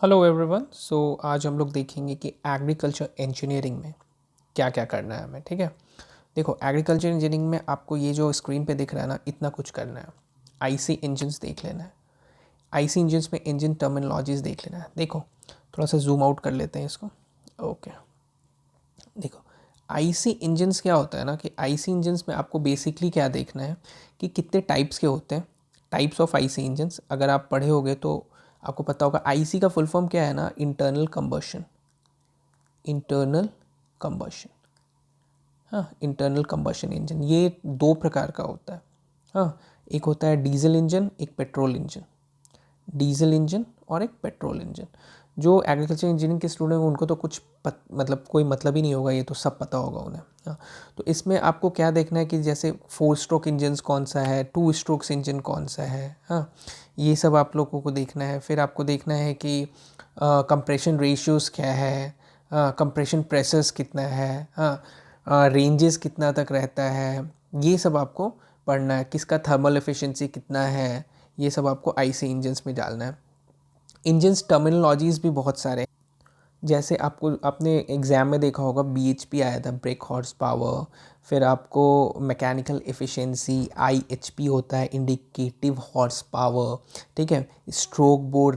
Hello everyone. आज हम लोग देखेंगे कि एग्रीकल्चर इंजीनियरिंग में क्या क्या करना है हमें। ठीक है, देखो एग्रीकल्चर इंजीनियरिंग में आपको ये जो स्क्रीन पे दिख रहा है ना, इतना कुछ करना है। आईसी इंजन्स देख लेना है। आईसी इंजन्स में इंजन टर्मिनोलॉजीज देख लेना है। देखो थोड़ा सा जूम आउट कर लेते हैं इसको। ओके, देखो आईसी इंजन्स क्या होता है ना कि आईसी इंजन्स में आपको बेसिकली क्या देखना है कि कितने टाइप्स के होते हैं। टाइप्स ऑफ आईसी इंजन्स अगर आप पढ़े होगे तो आपको पता होगा। आईसी का फुल फॉर्म क्या है ना, इंटरनल कंबशन। इंटरनल कंबशन, हाँ, इंटरनल कंबशन इंजन ये दो प्रकार का होता है। हाँ, एक होता है डीजल इंजन, एक पेट्रोल इंजन। डीजल इंजन और एक पेट्रोल इंजन। जो एग्रीकल्चर इंजीनियरिंग के स्टूडेंट हैं उनको तो कुछ मतलब कोई मतलब ही नहीं होगा, ये तो सब पता होगा उन्हें। हाँ, तो इसमें आपको क्या देखना है कि जैसे 4 स्ट्रोक इंजन कौन सा है, 2 स्ट्रोक्स इंजन कौन सा है। हाँ, ये सब आप लोगों को देखना है। फिर आपको देखना है कि कंप्रेशन रेशियोज़ क्या है, कंप्रेशन प्रेशर्स कितना है, हाँ, रेंजेस कितना तक रहता है, ये सब आपको पढ़ना है। किसका थर्मल एफिशिएंसी कितना है, ये सब आपको आईसी इंजन्स में डालना है। इंजन्स टर्मिनोलॉजीज़ भी बहुत सारे हैं। जैसे आपको आपने एग्ज़ाम में देखा होगा, बीएचपी आया था, ब्रेक हॉर्स पावर। फिर आपको मैकेनिकल एफिशिएंसी, आईएचपी होता है, इंडिकेटिव हॉर्स पावर। ठीक है, स्ट्रोक बोर्ड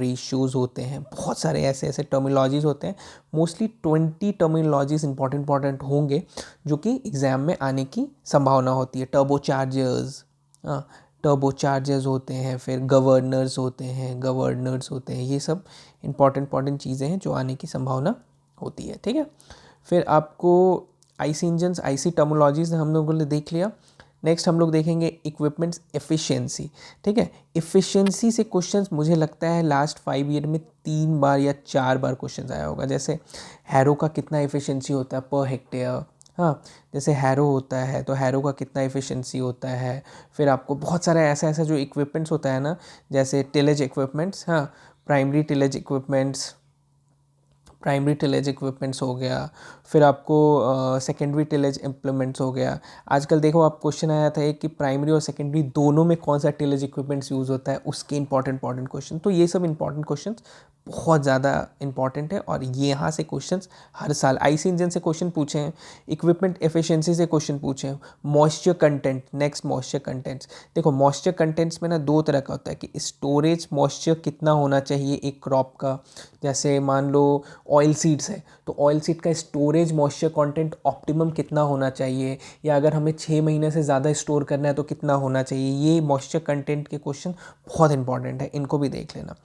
रेशियोज़ होते हैं। बहुत सारे ऐसे ऐसे टर्मिनोलॉजीज़ होते हैं। मोस्टली 20 टर्मिनोलॉजीज़ इंपॉर्टेंट होंगे जो कि एग्ज़ाम में आने की संभावना होती है। टर्बो चार्जर्स होते हैं, फिर गवर्नर्स होते हैं। ये सब इंपॉर्टेंट चीज़ें हैं जो आने की संभावना होती है। ठीक है, फिर आपको आईसी इंजन्स, आईसी टर्मिनोलॉजीज हम लोगों ने देख लिया। नेक्स्ट हम लोग देखेंगे इक्विपमेंट्स एफिशिएंसी। ठीक है, एफिशिएंसी से क्वेश्चंस मुझे लगता है लास्ट 5 ईयर में 3 बार या 4 बार क्वेश्चन आया होगा। जैसे हैरो का कितना एफिशिएंसी होता है पर हेक्टेयर। हाँ, जैसे हैरो होता है तो हैरो का कितना एफिशिएंसी होता है। फिर आपको बहुत सारा ऐसा ऐसा जो इक्विपमेंट्स होता है ना, जैसे टिलेज इक्विपमेंट्स, हाँ, प्राइमरी टिलेज इक्विपमेंट्स हो गया। फिर आपको सेकेंडरी टिलेज इम्प्लीमेंट्स हो गया। आजकल देखो आप क्वेश्चन आया था एक कि प्राइमरी और सेकेंडरी दोनों में कौन सा टिलेज इक्विपमेंट्स यूज़ होता है, उसके इंपॉर्टेंट क्वेश्चन। तो ये सब इंपॉर्टेंट क्वेश्चन बहुत ज़्यादा इंपॉर्टेंट है और ये यहाँ से क्वेश्चंस हर साल आईसी इंजन से क्वेश्चन पूछे हैं, इक्विपमेंट एफिशिएंसी से क्वेश्चन पूछे हैं। Moisture content, next moisture contents. देखो मॉइस्चर कंटेंट्स में ना दो तरह का होता है कि स्टोरेज मॉइस्चर कितना होना चाहिए एक क्रॉप का। जैसे मान लो ऑयल सीड्स है तो ऑयल सीड का स्टोरेज मॉइस्चर कंटेंट ऑप्टिमम कितना होना चाहिए, या अगर हमें 6 महीने से ज़्यादा स्टोर करना है तो कितना होना चाहिए। ये मॉइस्चर कंटेंट के क्वेश्चन बहुत इंपॉर्टेंट है, इनको भी देख लेना।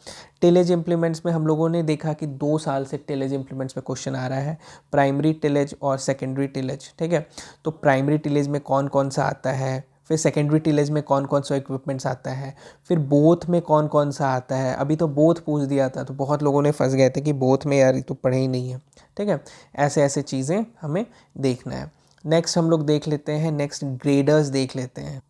टिलेज इम्प्लीमेंट्स में हम लोगों ने देखा कि 2 साल से टिलेज इम्प्लीमेंट्स में क्वेश्चन आ रहा है, प्राइमरी टिलेज और सेकेंडरी टिलेज। ठीक है, तो प्राइमरी टिलेज में कौन कौन सा आता है, फिर सेकेंडरी टिलेज में कौन कौन सा इक्विपमेंट्स आता है, फिर बोथ में कौन कौन सा आता है। अभी तो बोथ पूछ दिया था तो बहुत लोगों ने फंस गए थे कि बोथ में यार ये तो पढ़े ही नहीं है। ठीक है, ऐसे ऐसे चीज़ें हमें देखना है। नेक्स्ट हम लोग देख लेते हैं, नेक्स्ट ग्रेडर्स देख लेते हैं।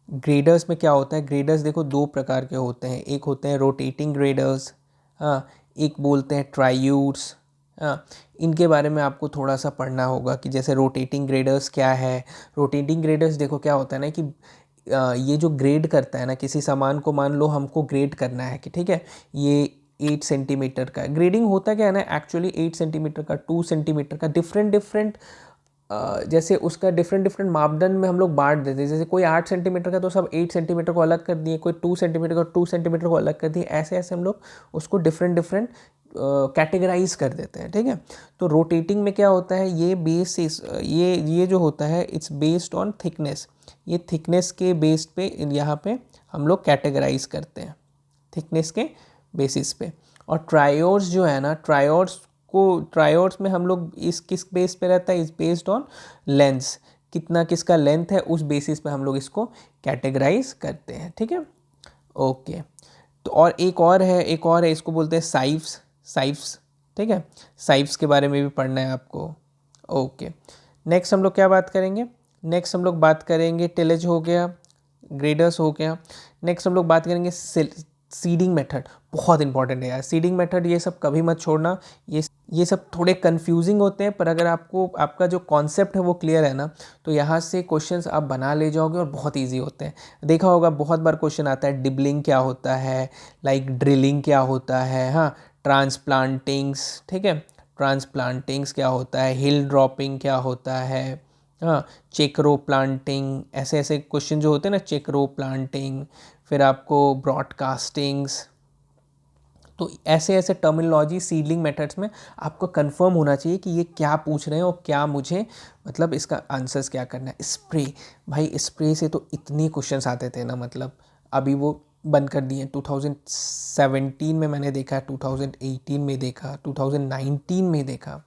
ग्रेडर्स में क्या होता है, ग्रेडर्स देखो 2 प्रकार के होते हैं। एक होते हैं रोटेटिंग ग्रेडर्स, हाँ, एक बोलते हैं ट्रायूट्स। हाँ, इनके बारे में आपको थोड़ा सा पढ़ना होगा कि जैसे रोटेटिंग ग्रेडर्स क्या है। रोटेटिंग ग्रेडर्स देखो क्या होता है ना कि ये जो ग्रेड करता है ना किसी सामान को, मान लो हमको ग्रेड करना है कि ठीक है ये 8 सेंटीमीटर का ग्रेडिंग होता क्या है ना, एक्चुअली 8 सेंटीमीटर का, 2 सेंटीमीटर का, डिफरेंट डिफरेंट जैसे उसका डिफरेंट मापदंड में हम लोग बांट देते हैं। जैसे कोई 8 सेंटीमीटर का तो सब 8 सेंटीमीटर को अलग कर दिए, कोई 2 सेंटीमीटर का 2 सेंटीमीटर को अलग कर दिए। ऐसे ऐसे हम लोग उसको डिफरेंट कैटेगराइज कर देते हैं। ठीक है, तो रोटेटिंग में क्या होता है, ये जो होता है इट्स बेस्ड ऑन थिकनेस। ये थिकनेस के बेस पे यहाँ पे हम लोग कैटेगराइज करते हैं, थिकनेस के बेसिस पे। और ट्रायोड्स जो है ना, ट्रायोड्स में हम लोग इस किस बेस पे रहता है, इस बेस्ड ऑन लेंस, कितना किसका लेंथ है उस बेसिस पे हम लोग इसको कैटेगराइज करते हैं। ठीक है, ओके। तो और एक और है इसको बोलते हैं साइफ्स। ठीक है, साइफ्स के बारे में भी पढ़ना है आपको। ओके, नेक्स्ट हम लोग क्या बात करेंगे, नेक्स्ट हम लोग बात करेंगे टिलेज हो गया, ग्रेडर्स हो गया। नेक्स्ट हम लोग बात करेंगे सीडिंग मेथड बहुत इंपॉर्टेंट है यार, सीडिंग मेथड ये सब कभी मत छोड़ना। ये सब थोड़े कंफ्यूजिंग होते हैं, पर अगर आपको आपका जो कॉन्सेप्ट है वो क्लियर है ना, तो यहाँ से क्वेश्चंस आप बना ले जाओगे और बहुत इजी होते हैं। देखा होगा बहुत बार क्वेश्चन आता है डिबलिंग क्या होता है, लाइक ड्रिलिंग क्या होता है, हाँ, ट्रांसप्लांटिंग्स, ठीक है, ट्रांसप्लांटिंग्स क्या होता है, हिल ड्रॉपिंग क्या होता है, हाँ, चेकरो प्लांटिंग, ऐसे ऐसे क्वेश्चन जो होते हैं ना, चेकरो प्लांटिंग, फिर आपको ब्रॉडकास्टिंग्स। तो ऐसे ऐसे टर्मिनोलॉजी सीडलिंग मेथड्स में आपको कंफर्म होना चाहिए कि ये क्या पूछ रहे हैं और क्या मुझे मतलब इसका आंसर्स क्या करना है। स्प्रे, भाई स्प्रे से तो इतने क्वेश्चंस आते थे ना, मतलब अभी वो बंद कर दिए। 2017 में मैंने देखा, 2018 में देखा, 2019 में देखा।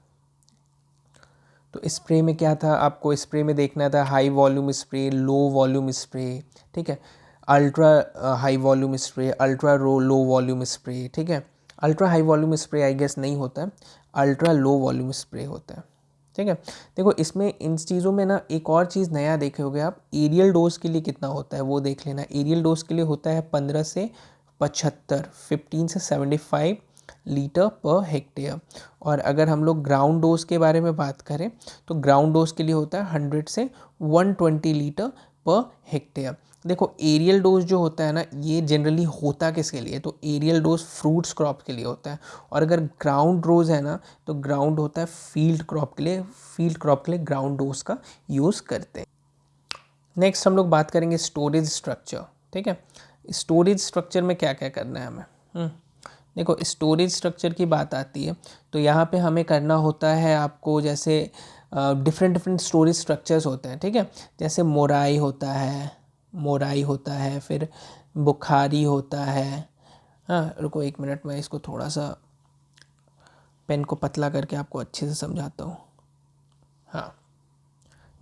तो स्प्रे में क्या था, आपको स्प्रे में देखना था high volume spray, low volume spray, ठीक है, ultra high volume spray, ultra low volume spray, ठीक है। Ultra high volume spray I guess नहीं होता है, अल्ट्रा लो वॉल्यूम स्प्रे होता है, ठीक है। देखो इसमें इन चीज़ों में ना एक और चीज़ नया देखे होगे आप, एरियल डोज के लिए कितना होता है वो देख लेना। एरियल डोज के लिए होता है 15 से 75, 15 से 75 लीटर पर हेक्टेयर। और अगर हम लोग ग्राउंड डोज के बारे में बात करें तो ग्राउंड डोज के लिए होता है 100 से 120 लीटर पर हेक्टेयर। देखो एरियल डोज जो होता है ना, ये जनरली होता किसके लिए, तो एरियल डोज फ्रूट्स क्रॉप के लिए होता है। और अगर ग्राउंड डोज है ना, तो ग्राउंड होता है फील्ड क्रॉप के लिए, फील्ड क्रॉप के लिए ग्राउंड डोज का यूज़ करते हैं। नेक्स्ट हम लोग बात करेंगे स्टोरेज स्ट्रक्चर, ठीक है। स्टोरेज स्ट्रक्चर में क्या क्या करना है हमें, देखो स्टोरेज स्ट्रक्चर की बात आती है तो यहाँ पे हमें करना होता है आपको, जैसे डिफरेंट डिफरेंट स्टोरेज स्ट्रक्चर्स होते हैं, ठीक है। जैसे मोराई होता है, मोराई होता है, फिर बुखारी होता है। हाँ रुको एक मिनट, मैं इसको थोड़ा सा पेन को पतला करके आपको अच्छे से समझाता हूँ। हाँ,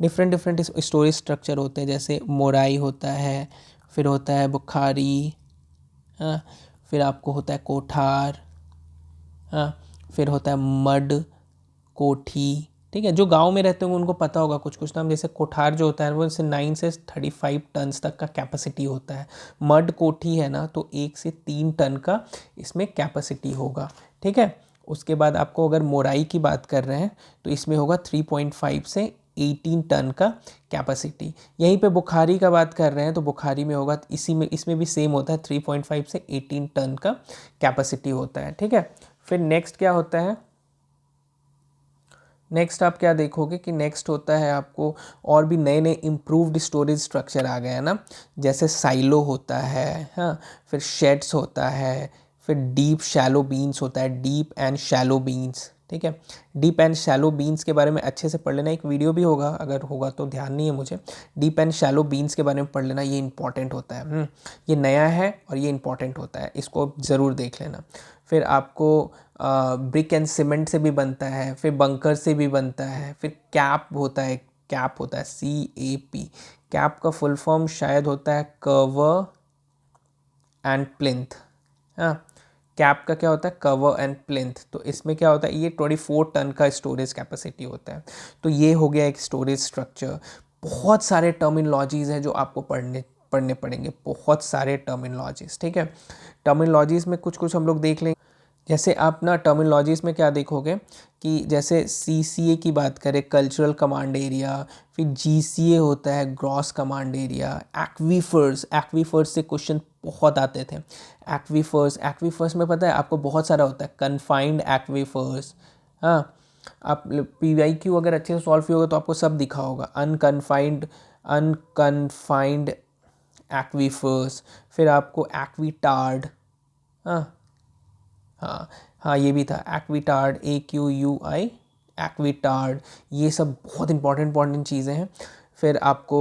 डिफरेंट डिफरेंट स्टोरेज स्ट्रक्चर होते हैं, जैसे मोराई होता है, फिर होता है बुखारी, हाँ, फिर आपको होता है कोठार, हाँ, फिर होता है मड कोठी, ठीक है। जो गांव में रहते होंगे उनको पता होगा कुछ कुछ नाम, जैसे कोठार जो होता है वो जैसे 9 से 35 टन्स तक का कैपेसिटी होता है। मड कोठी है ना, तो 1 से 3 टन का इसमें कैपेसिटी होगा, ठीक है। उसके बाद आपको अगर मोराई की बात कर रहे हैं तो इसमें होगा 3.5 से 18 टन का कैपेसिटी। यहीं पे बुखारी का बात कर रहे हैं तो बुखारी में होगा, इसी में इसमें भी सेम होता है, 3.5 से 18 टन का कैपेसिटी होता है, ठीक है। फिर नेक्स्ट क्या होता है, नेक्स्ट आप क्या देखोगे कि नेक्स्ट होता है आपको और भी नए नए इम्प्रूव्ड स्टोरेज स्ट्रक्चर आ गए हैं ना, जैसे साइलो होता है, हाँ, फिर शेड्स होता है, फिर डीप शैलो बीन्स होता है, डीप एंड शैलो बीन्स, ठीक है। डीप एंड शैलो बीन्स के बारे में अच्छे से पढ़ लेना, एक वीडियो भी होगा, अगर होगा तो ध्यान नहीं है मुझे। डीप एंड शैलो बीन्स के बारे में पढ़ लेना, ये इंपॉर्टेंट होता है, ये नया है और ये इंपॉर्टेंट होता है, इसको ज़रूर देख लेना। फिर आपको ब्रिक एंड सीमेंट से भी बनता है, फिर बंकर से भी बनता है, फिर कैप होता है, कैप होता है CAP, कैप का फुल फॉर्म शायद होता है कवर एंड प्लिंथ, हाँ, कैप का क्या होता है कवर एंड प्लिंथ। तो इसमें क्या होता है, ये 24 टन का स्टोरेज कैपेसिटी होता है। तो ये हो गया एक स्टोरेज स्ट्रक्चर। बहुत सारे टर्मिनोलॉजीज़ हैं जो आपको पढ़ने पड़ेंगे, बहुत सारे टर्मिनोलॉजीज़, ठीक है। टर्मिनोलॉजीज़ में कुछ कुछ हम लोग देख लेंगे। जैसे आप ना टर्मिनोलॉजीज़ में क्या देखोगे कि जैसे CCA की बात करें, कल्चरल कमांड एरिया, फिर GCA होता है gross command area, aquifers, aquifers से क्वेश्चन बहुत आते थे। एक्वीफर्स, एक्वीफर्स में पता है आपको बहुत सारा होता है, कन्फाइंड एक्वीफर्स, हाँ, आप PYQ अगर अच्छे से सॉल्व किया होगा तो आपको सब दिखा होगा, अनकन्फाइंड, अनकन्फाइंड एक्वीफर्स, फिर आपको एक्वीटार्ड, हाँ हाँ हाँ, ये भी था एक्वीटार्ड, AQUI, एक्वीटार्ड, ये सब बहुत इंपॉर्टेंट चीज़ें हैं। फिर आपको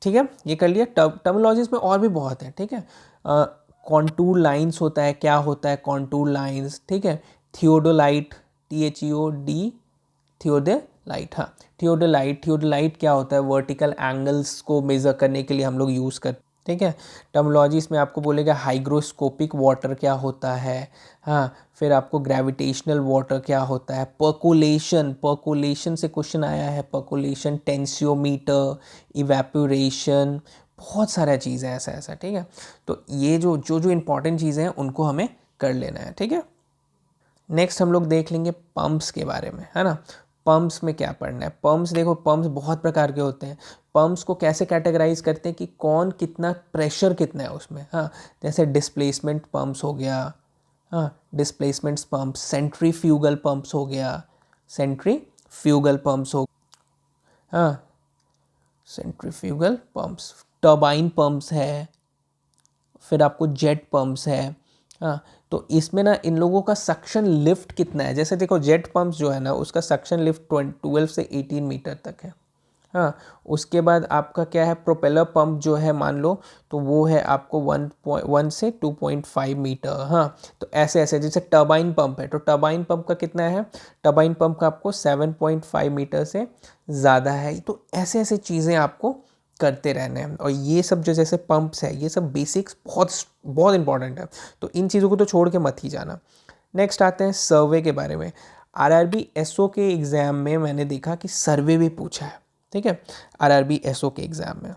ठीक है, ये कर लिया। टर्मिनोलॉजीज में और भी बहुत है, ठीक है। कॉन्टूर लाइंस होता है, क्या होता है कॉन्टूर लाइंस, ठीक है। थियोडोलाइट, THEOD, थियोडोलाइट, हाँ, थियोडोलाइट, थियोडोलाइट क्या होता है, वर्टिकल एंगल्स को मेज़र करने के लिए हम लोग यूज़ करते हैं, ठीक है। टर्मिनोलॉजी इसमें आपको बोलेगा हाइग्रोस्कोपिक वाटर क्या होता है, हाँ, फिर आपको ग्रेविटेशनल वाटर क्या होता है, पर्कोलेशन, पर्कोलेशन से क्वेश्चन आया है, पर्कोलेशन, टेंसियोमीटर, इवेपोरेशन, बहुत सारा चीज़ है ऐसा ऐसा, ठीक है। तो ये जो जो जो इम्पोर्टेंट चीज़ें हैं उनको हमें कर लेना है, ठीक है। नेक्स्ट हम लोग देख लेंगे पंप्स के बारे में, है ना। पंप्स में क्या पढ़ना है। पंप्स देखो, पंप्स बहुत प्रकार के होते हैं। पंप्स को कैसे कैटेगराइज करते हैं कि कौन कितना प्रेशर कितना है उसमें, हाँ। जैसे डिस्प्लेसमेंट पंप्स हो गया, हाँ, डिस्प्लेसमेंट पंप्स, सेंट्रीफ्यूगल पंप्स हो गया, सेंट्रीफ्यूगल पंप्स हो, हाँ, सेंट्रीफ्यूगल पंप्स, टर्बाइन पंप्स है, फिर आपको जेट पंप्स है, हाँ। तो इसमें ना इन लोगों का सक्शन लिफ्ट कितना है, जैसे देखो जेट पंप्स जो है ना उसका सक्शन लिफ्ट 12 से 18 मीटर तक है, हाँ। उसके बाद आपका क्या है, प्रोपेलर पंप जो है मान लो, तो वो है आपको 1 से 2.5 मीटर, हाँ। तो ऐसे ऐसे जैसे टर्बाइन पंप है, तो टर्बाइन पंप का कितना है, टर्बाइन पंप का आपको 7.5 मीटर से ज़्यादा है। तो ऐसे ऐसे चीज़ें आपको करते रहने हैं। और ये सब जो जैसे पंप्स है, ये सब बेसिक्स बहुत बहुत इंपॉर्टेंट है, तो इन चीज़ों को तो छोड़ के मत ही जाना। नेक्स्ट आते हैं सर्वे के बारे में। आरआरबी एसओ के एग्ज़ाम में मैंने देखा कि सर्वे भी पूछा है, ठीक है, आरआरबी एसओ के एग्ज़ाम में,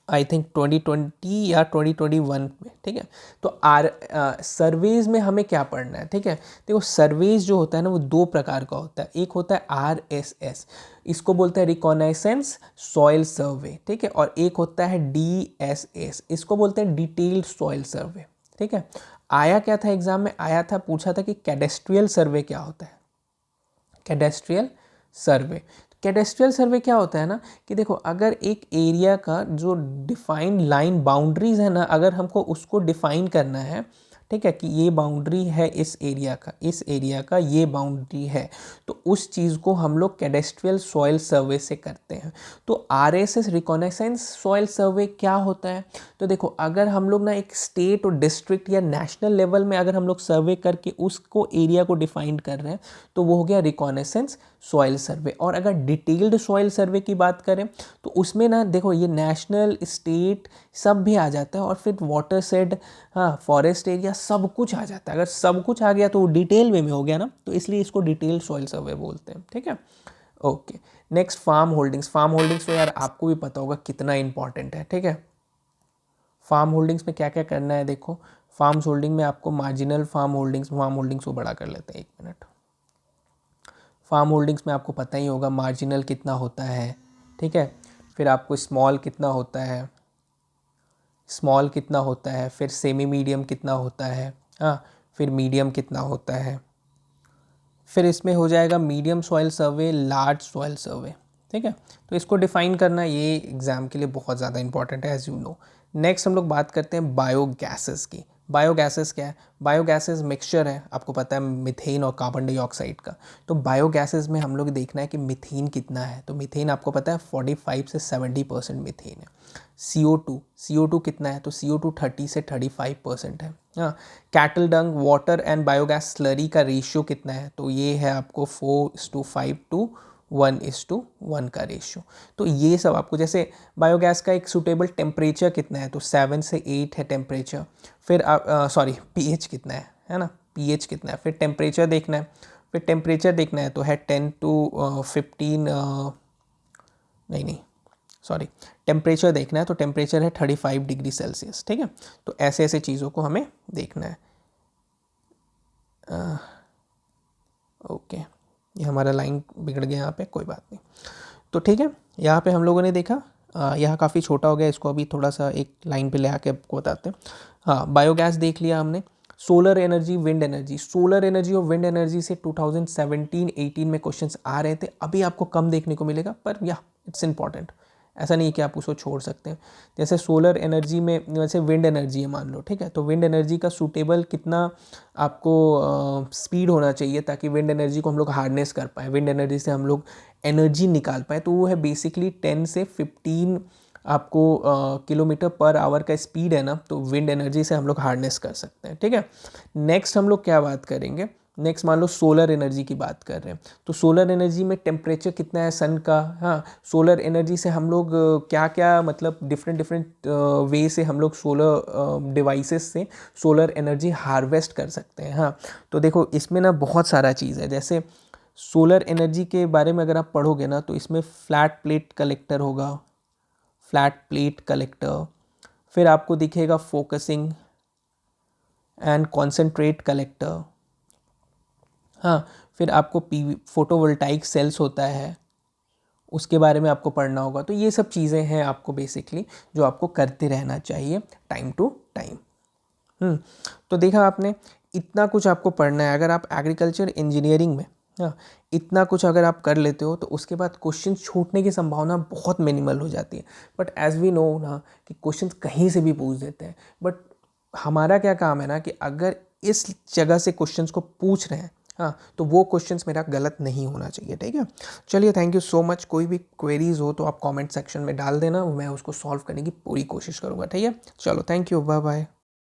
आई थिंक 2020 या 2021 में, ठीक है। तो सर्वेज में हमें क्या पढ़ना है, ठीक है। देखो सर्वेज जो होता है ना वो दो प्रकार का होता है। एक होता है आरएसएस, इसको बोलते हैं रिकॉनाइसेंस सॉइल सर्वे, ठीक है। और एक होता है डीएसएस, इसको बोलते हैं डिटेल्ड सॉइल सर्वे, ठीक है। आया क्या था एग्जाम में, आया था, पूछा था कि कैडेस्ट्रियल सर्वे क्या होता है, कैडेस्ट्रियल सर्वे। कैडेस्ट्रियल सर्वे क्या होता है ना कि देखो अगर एक एरिया का जो डिफाइंड लाइन बाउंड्रीज है ना, अगर हमको उसको डिफाइन करना है, ठीक है, कि ये बाउंड्री है इस एरिया का, इस एरिया का ये बाउंड्री है, तो उस चीज़ को हम लोग कैडेस्ट्रियल सॉइल सर्वे से करते हैं। तो आरएसएस रिकॉनाइसेंस सॉइल सर्वे क्या होता है, तो देखो अगर हम लोग ना एक स्टेट और डिस्ट्रिक्ट या नेशनल लेवल में अगर हम लोग सर्वे करके उसको एरिया को डिफाइन कर रहे हैं तो वो हो गया रिकॉनाइसेंस सॉइल सर्वे। और अगर डिटेल्ड सॉइल सर्वे की बात करें तो उसमें ना देखो ये नेशनल, स्टेट सब भी आ जाता है, और फिर वाटर शेड, हाँ, फॉरेस्ट एरिया, सब कुछ आ जाता है। अगर सब कुछ आ गया तो वो डिटेल में हो गया ना, तो इसलिए इसको डिटेल्ड सॉइल सर्वे बोलते हैं, ठीक है। Okay, next farm holdings. Farm holdings तो यार आपको भी पता होगा कितना इंपॉर्टेंट है, ठीक है। फार्म होल्डिंग्स में क्या क्या करना है, देखो फार्म होल्डिंग में आपको मार्जिनल फार्म होल्डिंग्स को बड़ा कर लेते हैं, 1 मिनट। फार्म होल्डिंग्स में आपको पता ही होगा मार्जिनल कितना होता है, ठीक है। फिर आपको स्मॉल कितना होता है, स्मॉल कितना होता है, फिर सेमी मीडियम कितना होता है, हाँ, फिर मीडियम कितना होता है, फिर इसमें हो जाएगा मीडियम सॉइल सर्वे, लार्ज सॉइल सर्वे, ठीक है। तो इसको डिफाइन करना ये एग्ज़ाम के लिए बहुत ज़्यादा इंपॉर्टेंट है, एज यू नो। नेक्स्ट हम लोग बात करते हैं बायोगैसेस की। बायोगैसेस क्या है, बायोगैसेस मिक्सचर है, आपको पता है मीथेन और कार्बन डाइऑक्साइड का। तो बायोगैसेस में हम लोग देखना है कि मीथेन कितना है, तो मीथेन आपको पता है 45 से 70% मीथेन है। CO2 कितना है, तो CO2 30 से 35% है, हाँ। Cattle Dang, water and biogas slurry का रेशियो कितना है, तो ये है आपको 4:5 टू 1:1 का रेशियो। तो ये सब आपको, जैसे बायोगैस का एक सूटेबल टेम्परेचर कितना है, तो 7 से 8 है टेम्परेचर। फिर आप पीएच कितना है ना, पीएच कितना है, फिर टेम्परेचर देखना है, फिर टेम्परेचर देखना है तो है 10 to 15, नहीं सॉरी, टेम्परेचर देखना है तो टेम्परेचर है 35 डिग्री सेल्सियस, ठीक है। तो ऐसे ऐसे चीज़ों को हमें देखना है। ओके, ये हमारा लाइन बिगड़ गया यहाँ पे, कोई बात नहीं। तो ठीक है, यहाँ पे हम लोगों ने देखा, यहाँ काफ़ी छोटा हो गया, इसको अभी थोड़ा सा एक लाइन पे ले आके आपको बताते हैं। हाँ, बायोगैस देख लिया हमने। Solar energy, wind energy. Solar energy और विंड एनर्जी से 2017-18 में क्वेश्चंस आ रहे थे, अभी आपको कम देखने को मिलेगा, पर या इट्स इंपॉर्टेंट, ऐसा नहीं है कि आप उसको छोड़ सकते हैं। जैसे सोलर एनर्जी में, वैसे विंड एनर्जी है मान लो, ठीक है, तो विंड एनर्जी का सूटेबल कितना आपको स्पीड होना चाहिए ताकि विंड एनर्जी को हम लोग हार्नेस कर पाएँ, विंड एनर्जी से हम लोग एनर्जी निकाल पाए, तो वो है बेसिकली 10 से 15 आपको किलोमीटर पर आवर का स्पीड है ना, तो विंड एनर्जी से हम लोग हार्नेस कर सकते हैं, ठीक है। नेक्स्ट हम लोग क्या बात करेंगे, नेक्स्ट मान लो सोलर एनर्जी की बात कर रहे हैं, तो सोलर एनर्जी में टेम्परेचर कितना है सन का, हाँ, सोलर एनर्जी से हम लोग क्या क्या, मतलब डिफरेंट डिफरेंट वे से हम लोग सोलर डिवाइसेस से सोलर एनर्जी हार्वेस्ट कर सकते हैं, हाँ। तो देखो इसमें ना बहुत सारा चीज़ है, जैसे सोलर एनर्जी के बारे में अगर आप पढ़ोगे ना तो इसमें फ्लैट प्लेट कलेक्टर होगा, फ्लैट प्लेट कलेक्टर, फिर आपको दिखेगा फोकसिंग एंड कॉन्सेंट्रेट कलेक्टर। हाँ, फिर आपको पीवी फोटोवोल्टाइक सेल्स होता है, उसके बारे में आपको पढ़ना होगा। तो ये सब चीज़ें हैं आपको बेसिकली जो आपको करते रहना चाहिए टाइम टू टाइम। तो देखा आपने, इतना कुछ आपको पढ़ना है। अगर आप एग्रीकल्चर इंजीनियरिंग में, हाँ, इतना कुछ अगर आप कर लेते हो तो उसके बाद क्वेश्चन छूटने की संभावना बहुत मिनिमल हो जाती है। बट एज वी नो ना कि क्वेश्चन कहीं से भी पूछ देते हैं, बट हमारा क्या काम है ना कि अगर इस जगह से क्वेश्चंस को पूछ रहे हैं, हाँ, तो वो क्वेश्चंस मेरा गलत नहीं होना चाहिए। ठीक है, चलिए, थैंक यू सो मच। कोई भी क्वेरीज हो तो आप कमेंट सेक्शन में डाल देना, मैं उसको सॉल्व करने की पूरी कोशिश करूँगा। ठीक है, चलो, थैंक यू, बाय बाय।